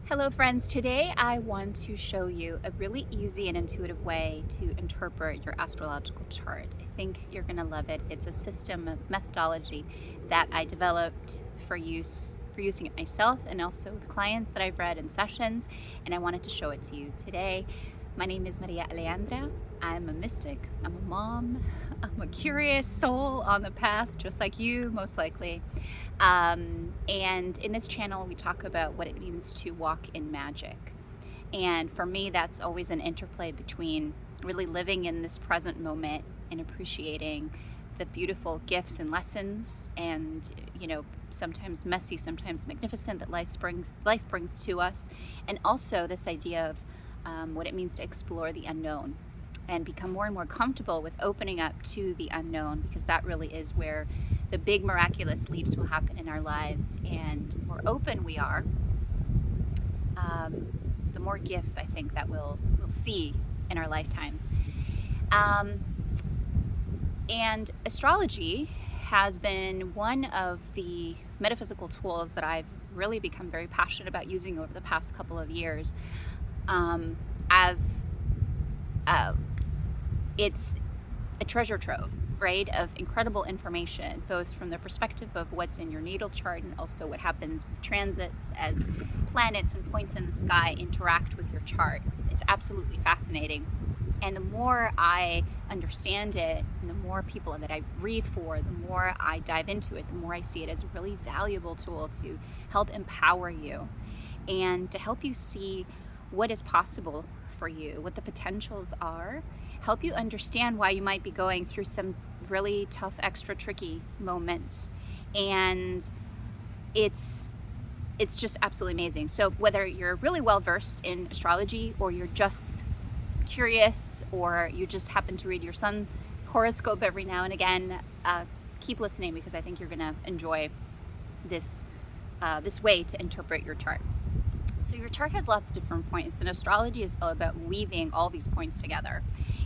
Hello friends, today I want to show you a really easy and intuitive way to interpret your astrological chart. I think you're going to love it. It's a system of methodology that I developed for using it myself and also with clients that I've read in sessions, and I wanted to show it to you today. My name is Aleandra. I'm a mystic, I'm a mom, I'm a curious soul on the path just like you most likely. And in this channel, we talk about what it means to walk in magic. And for me, that's always an interplay between really living in this present moment and appreciating the beautiful gifts and lessons and, sometimes messy, sometimes magnificent that life brings to us. And also this idea of what it means to explore the unknown and become more and more comfortable with opening up to the unknown, because that really is where the big miraculous leaps will happen in our lives. And the more open we are, the more gifts I think that we'll see in our lifetimes. And astrology has been one of the metaphysical tools that I've really become very passionate about using over the past couple of years. It's a treasure trove, right, of incredible information, both from the perspective of what's in your natal chart and also what happens with transits as planets and points in the sky interact with your chart. It's absolutely fascinating. And the more I understand it, and the more people that I read for, the more I dive into it, the more I see it as a really valuable tool to help empower you and to help you see what is possible for you, what the potentials are, help you understand why you might be going through some really tough, extra tricky moments. And it's just absolutely amazing. So whether you're really well versed in astrology, or you're just curious, or you just happen to read your sun horoscope every now and again, keep listening, because I think you're going to enjoy this way to interpret your chart. So your chart has lots of different points, and astrology is all about weaving all these points together.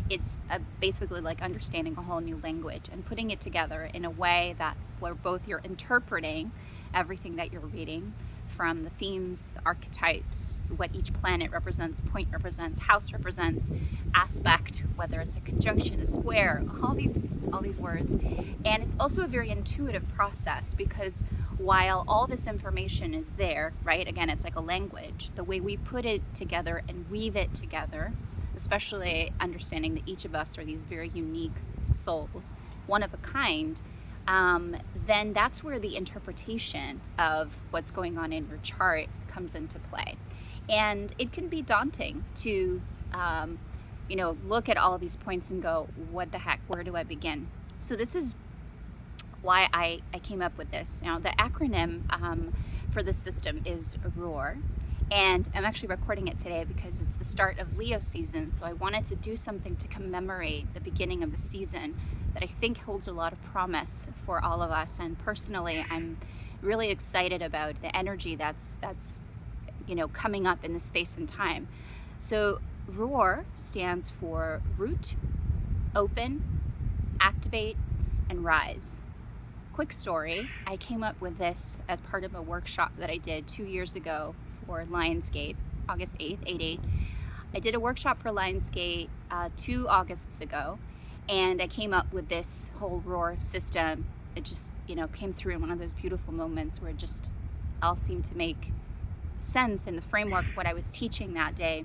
It's basically like understanding a whole new language and putting it together in a way that where both you're interpreting everything that you're reading, from the themes, the archetypes, what each planet represents, point represents, house represents, aspect, whether it's a conjunction, a square, all these words. And it's also a very intuitive process, because while all this information is there, right, again, it's like a language, the way we put it together and weave it together, especially understanding that each of us are these very unique souls, one of a kind, then that's where the interpretation of what's going on in your chart comes into play. And it can be daunting to, look at all of these points and go, what the heck, where do I begin? So this is why I came up with this. Now, the acronym for this system is ROAR. And I'm actually recording it today because it's the start of Leo season. So I wanted to do something to commemorate the beginning of the season that I think holds a lot of promise for all of us. And personally, I'm really excited about the energy that's coming up in the space and time. So ROAR stands for root, open, activate, and rise. Quick story, I came up with this as part of a workshop that I did 2 years ago for Lionsgate, August 8th, 8/8. I did a workshop for Lionsgate 2 Augusts ago, and I came up with this whole ROAR system. It just, came through in one of those beautiful moments where it just all seemed to make sense in the framework of what I was teaching that day.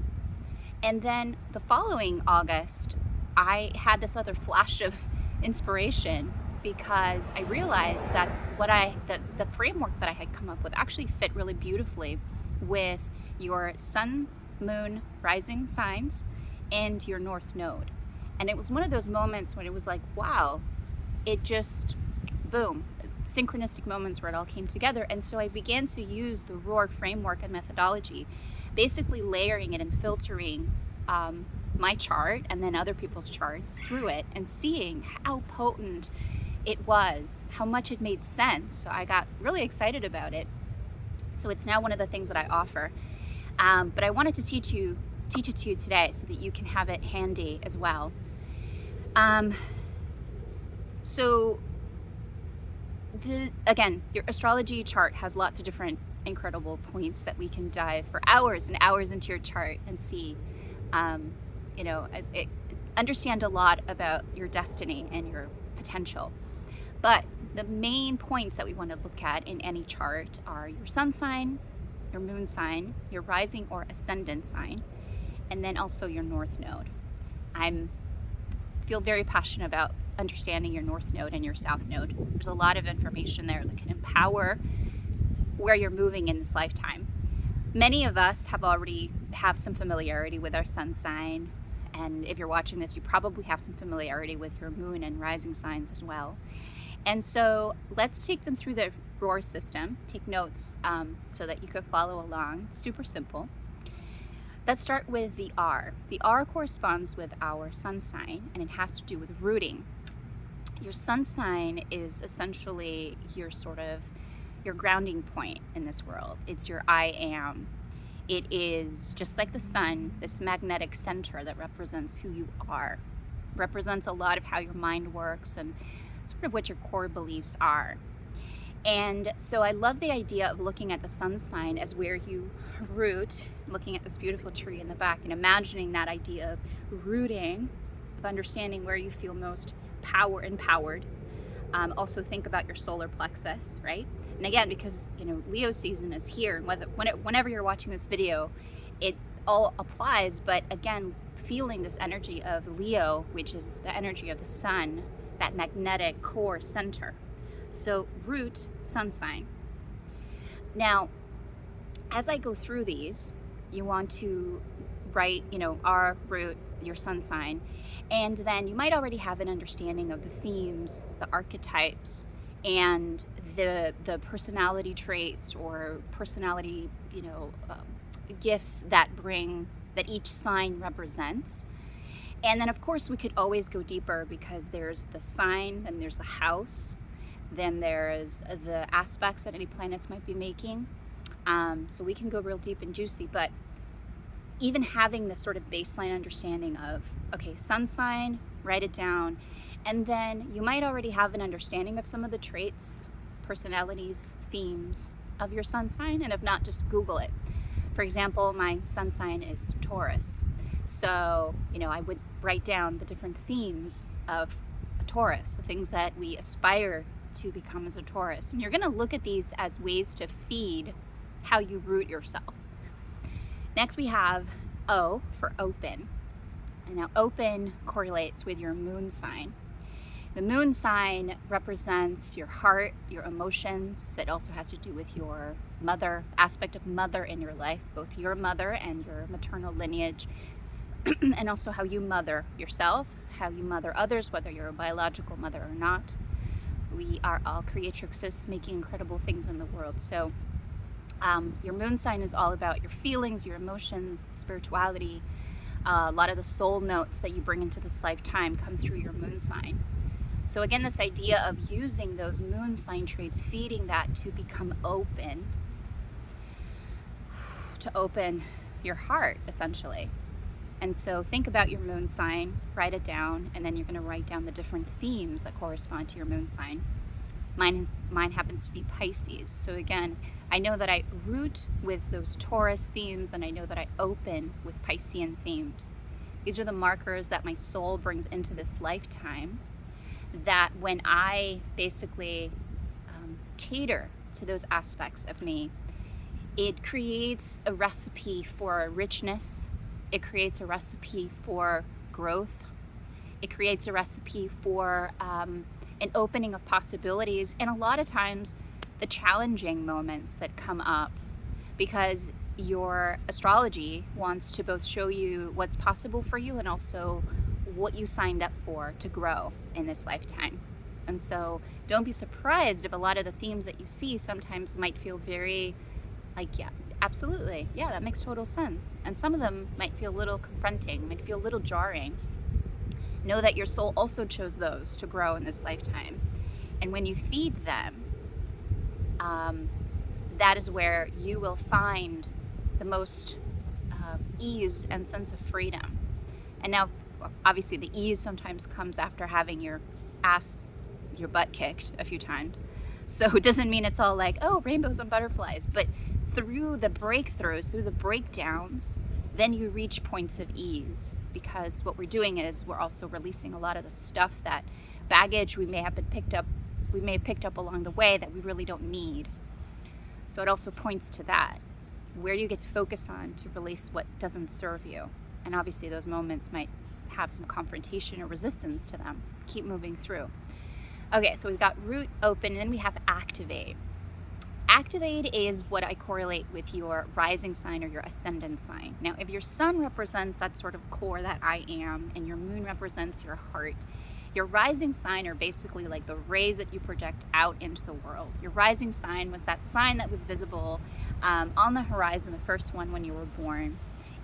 And then the following August, I had this other flash of inspiration, because I realized that the framework that I had come up with actually fit really beautifully with your sun, moon, rising signs and your north node. And it was one of those moments when it was like, wow, it just, boom, synchronistic moments where it all came together. And so I began to use the ROAR framework and methodology, basically layering it and filtering my chart and then other people's charts through it, and seeing how potent it was, how much it made sense. So I got really excited about it. So it's now one of the things that I offer. But I wanted to teach it to you today so that you can have it handy as well. So again, your astrology chart has lots of different incredible points that we can dive for hours and hours into your chart and see, understand a lot about your destiny and your potential. But the main points that we want to look at in any chart are your sun sign, your moon sign, your rising or ascendant sign, and then also your north node. I feel very passionate about understanding your north node and your south node. There's a lot of information there that can empower where you're moving in this lifetime. Many of us already have some familiarity with our sun sign, and if you're watching this, you probably have some familiarity with your moon and rising signs as well. And so let's take them through the roar system. Take notes so that you could follow along. It's super simple. Let's start with the R. The R corresponds with our sun sign, and it has to do with rooting. Your sun sign is essentially your grounding point in this world. It's your I am. It is just like the sun, this magnetic center that represents who you are, represents a lot of how your mind works and sort of what your core beliefs are. And so I love the idea of looking at the sun sign as where you root, looking at this beautiful tree in the back and imagining that idea of rooting, of understanding where you feel most empowered. Also think about your solar plexus, right? And again, because Leo season is here, whenever you're watching this video, it all applies. But again, feeling this energy of Leo, which is the energy of the sun, that magnetic core center. So root, sun sign. Now, as I go through these, you want to write, R, root, your sun sign, and then you might already have an understanding of the themes, the archetypes, and the personality traits or personality, gifts that each sign represents. And then of course we could always go deeper, because there's the sign, then there's the house, then there's the aspects that any planets might be making. So we can go real deep and juicy, but even having this sort of baseline understanding of, okay, sun sign, write it down, and then you might already have an understanding of some of the traits, personalities, themes of your sun sign, and if not, just Google it. For example, my sun sign is Taurus. So, I would write down the different themes of a Taurus, the things that we aspire to become as a Taurus. And you're going to look at these as ways to feed how you root yourself. Next, we have O for open. And now open correlates with your moon sign. The moon sign represents your heart, your emotions. It also has to do with your mother, aspect of mother in your life, both your mother and your maternal lineage, and also how you mother yourself, how you mother others, whether you're a biological mother or not. We are all creatrixes making incredible things in the world. So your moon sign is all about your feelings, your emotions, spirituality. A lot of the soul notes that you bring into this lifetime come through your moon sign. So again, this idea of using those moon sign traits, feeding that to become open, to open your heart, essentially. And so think about your moon sign, write it down, and then you're going to write down the different themes that correspond to your moon sign. Mine happens to be Pisces. So again, I know that I root with those Taurus themes, and I know that I open with Piscean themes. These are the markers that my soul brings into this lifetime, that when I basically cater to those aspects of me, it creates a recipe for richness. It creates a recipe for growth. It creates a recipe for an opening of possibilities, and a lot of times the challenging moments that come up, because your astrology wants to both show you what's possible for you and also what you signed up for to grow in this lifetime. And so don't be surprised if a lot of the themes that you see sometimes might feel very like, yeah, absolutely, yeah, that makes total sense. And some of them might feel a little confronting, might feel a little jarring. Know that your soul also chose those to grow in this lifetime. And when you feed them, that is where you will find the most ease and sense of freedom. And now, obviously, the ease sometimes comes after having your butt kicked a few times. So it doesn't mean it's all like, oh, rainbows and butterflies. But through the breakthroughs, through the breakdowns, then you reach points of ease, because what we're doing is we're also releasing a lot of the stuff, that baggage we may have picked up along the way that we really don't need. So it also points to that. Where do you get to focus on to release what doesn't serve you? And obviously those moments might have some confrontation or resistance to them. Keep moving through. Okay, so we've got root, open, and then we have activate. Activate is what I correlate with your rising sign or your ascendant sign. Now, if your sun represents that sort of core that I am, and your moon represents your heart, your rising sign are basically like the rays that you project out into the world. Your rising sign was that sign that was visible on the horizon, the first one when you were born.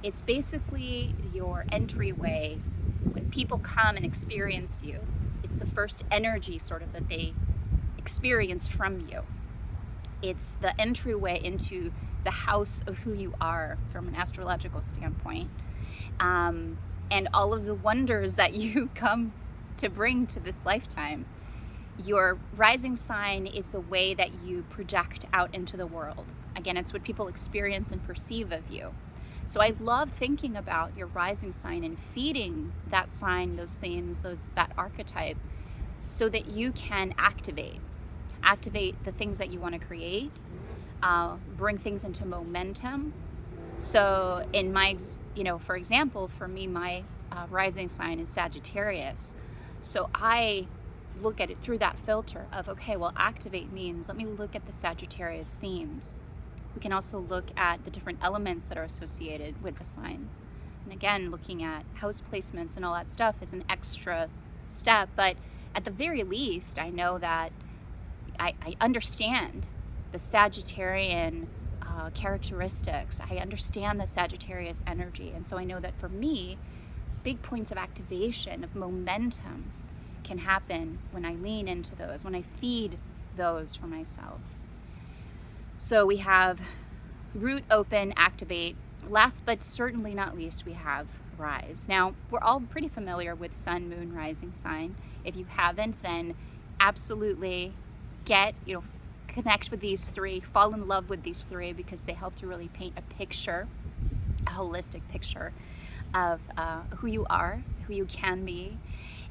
It's basically your entryway when people come and experience you. It's the first energy sort of that they experience from you. It's the entryway into the house of who you are from an astrological standpoint. And all of the wonders that you come to bring to this lifetime. Your rising sign is the way that you project out into the world. Again, it's what people experience and perceive of you. So I love thinking about your rising sign and feeding that sign, those themes, that archetype, so that you can activate the things that you want to create, bring things into momentum. So in my, for example, for me, my rising sign is Sagittarius. So I look at it through that filter of, okay, well, activate means, let me look at the Sagittarius themes. We can also look at the different elements that are associated with the signs. And again, looking at house placements and all that stuff is an extra step. But at the very least, I know that I understand the Sagittarian characteristics. I understand the Sagittarius energy. And so I know that for me, big points of activation, of momentum, can happen when I lean into those, when I feed those for myself. So we have root, open, activate. Last but certainly not least, we have rise. Now, we're all pretty familiar with sun, moon, rising sign. If you haven't, then absolutely connect with these three, fall in love with these three, because they help to really paint a picture, a holistic picture of who you are, who you can be.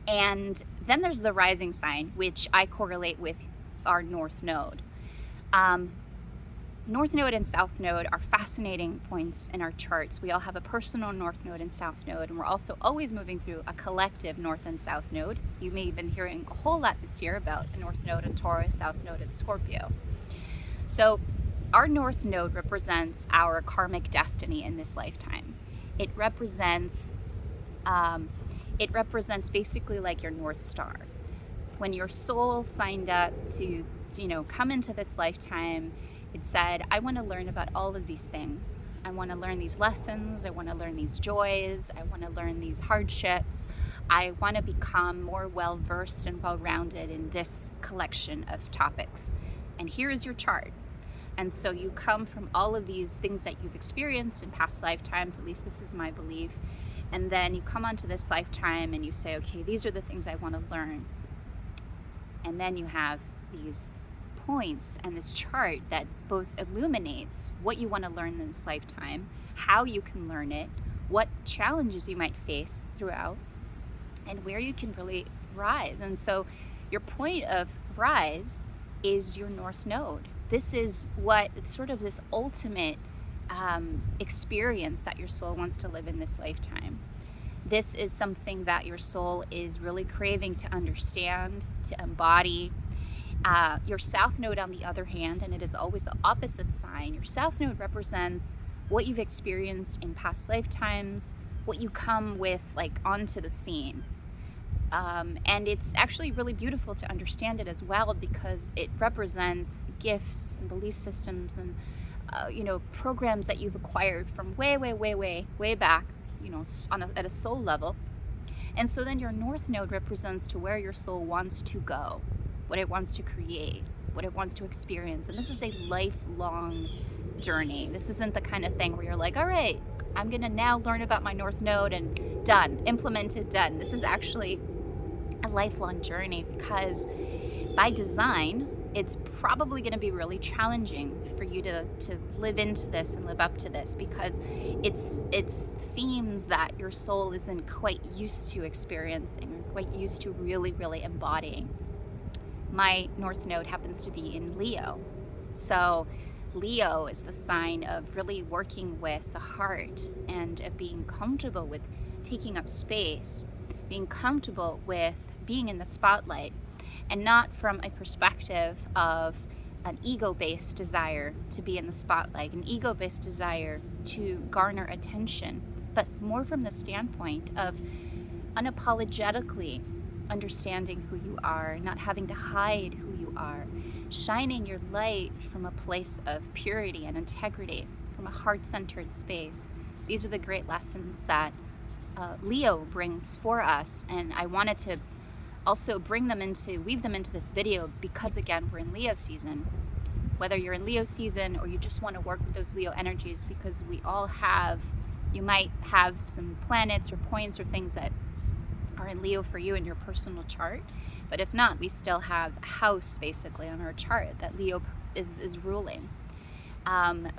And then there's the rising sign, which I correlate with our North Node. North Node and South Node are fascinating points in our charts. We all have a personal North Node and South Node, and we're also always moving through a collective North and South Node. You may have been hearing a whole lot this year about the North Node in Taurus, South Node in Scorpio. So our North Node represents our karmic destiny in this lifetime. It represents basically like your North Star. When your soul signed up to, come into this lifetime, it said, I want to learn about all of these things. I want to learn these lessons. I want to learn these joys. I want to learn these hardships. I want to become more well-versed and well-rounded in this collection of topics. And here is your chart. And so you come from all of these things that you've experienced in past lifetimes, at least this is my belief. And then you come onto this lifetime and you say, okay, these are the things I want to learn. And then you have these points and this chart that both illuminates what you want to learn in this lifetime, how you can learn it, what challenges you might face throughout, and where you can really rise. And so your point of rise is your North Node. This is what sort of this ultimate experience that your soul wants to live in this lifetime. This is something that your soul is really craving to understand, to embody. Your South Node, on the other hand, and it is always the opposite sign, your South Node represents what you've experienced in past lifetimes, what you come with onto the scene. And it's actually really beautiful to understand it as well, because it represents gifts and belief systems and programs that you've acquired from way back, at a soul level. And so then your North Node represents to where your soul wants to go, what it wants to create, what it wants to experience. And this is a lifelong journey. This isn't the kind of thing where you're like, all right, I'm gonna now learn about my North Node and done, implemented, done. This is actually a lifelong journey, because by design, it's probably going to be really challenging for you to live into this and live up to this, because it's themes that your soul isn't quite used to experiencing or quite used to really embodying. My North Node happens to be in Leo. So Leo is the sign of really working with the heart and of being comfortable with taking up space, being comfortable with being in the spotlight, and not from a perspective of an ego-based desire to be in the spotlight, an ego-based desire to garner attention, but more from the standpoint of unapologetically understanding who you are, not having to hide who you are, shining your light from a place of purity and integrity, from a heart-centered space. These are the great lessons that Leo brings for us, and I wanted to also weave them into this video because, again, we're in Leo season. Whether you're in Leo season or you just want to work with those Leo energies, because you might have some planets or points or things that are in Leo for you in your personal chart, but if not, we still have a house basically on our chart that Leo is ruling.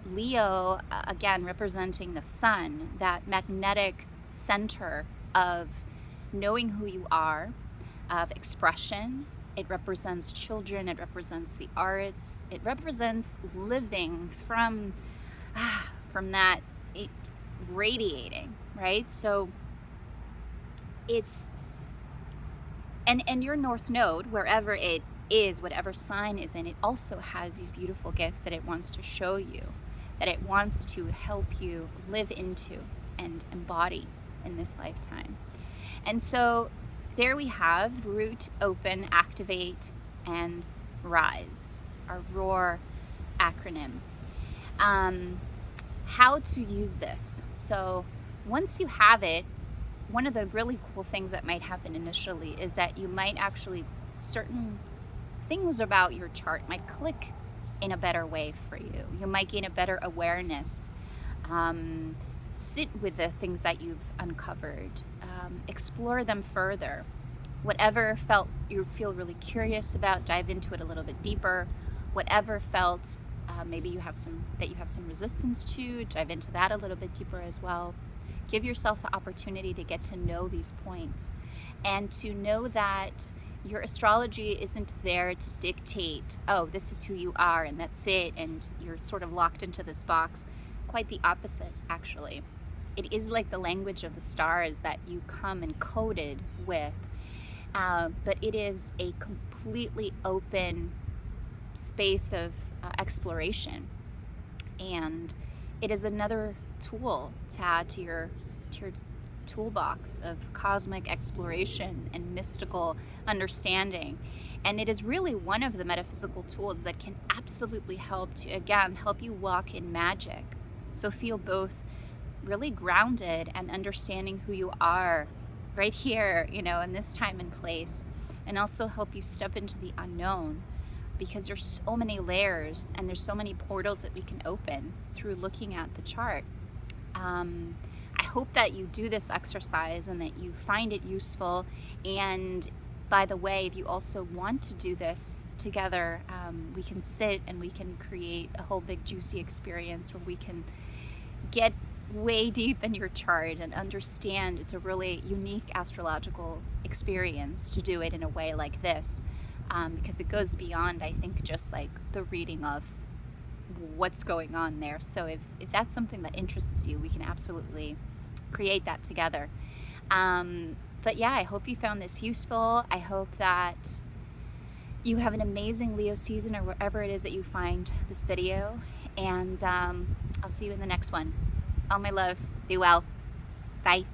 Leo, again, representing the sun, that magnetic center of knowing who you are, of expression. It represents children, it represents the arts, it represents living from that, it radiating, right? So it's, and your North Node, wherever it is, whatever sign is in, it also has these beautiful gifts that it wants to show you, that it wants to help you live into and embody in this lifetime. And so there we have root, open, activate, and rise, our ROAR acronym. How to use this. So once you have it, one of the really cool things that might happen initially is that you might actually, certain things about your chart might click in a better way for you. You might gain a better awareness. Sit with the things that you've uncovered. Explore them further. Whatever you feel really curious about, dive into it a little bit deeper. Whatever felt maybe you have some resistance to, dive into that a little bit deeper as well. Give yourself the opportunity to get to know these points, and to know that your astrology isn't there to dictate, oh, this is who you are and that's it, and you're sort of locked into this box. Quite the opposite, actually. It is like the language of the stars that you come encoded with, but it is a completely open space of exploration, and it is another tool to add to your toolbox of cosmic exploration and mystical understanding. And it is really one of the metaphysical tools that can absolutely help you walk in magic. So feel both really grounded and understanding who you are right here, in this time and place, and also help you step into the unknown, because there's so many layers and there's so many portals that we can open through looking at the chart. I hope that you do this exercise and that you find it useful. And by the way, if you also want to do this together, we can sit and we can create a whole big juicy experience where we can get way deep in your chart and understand. It's a really unique astrological experience to do it in a way like this, because it goes beyond, I think, just like the reading of what's going on there. So if that's something that interests you, we can absolutely create that together. But yeah, I hope you found this useful. I hope that you have an amazing Leo season, or wherever it is that you find this video. And I'll see you in the next one. All my love. Be well. Bye.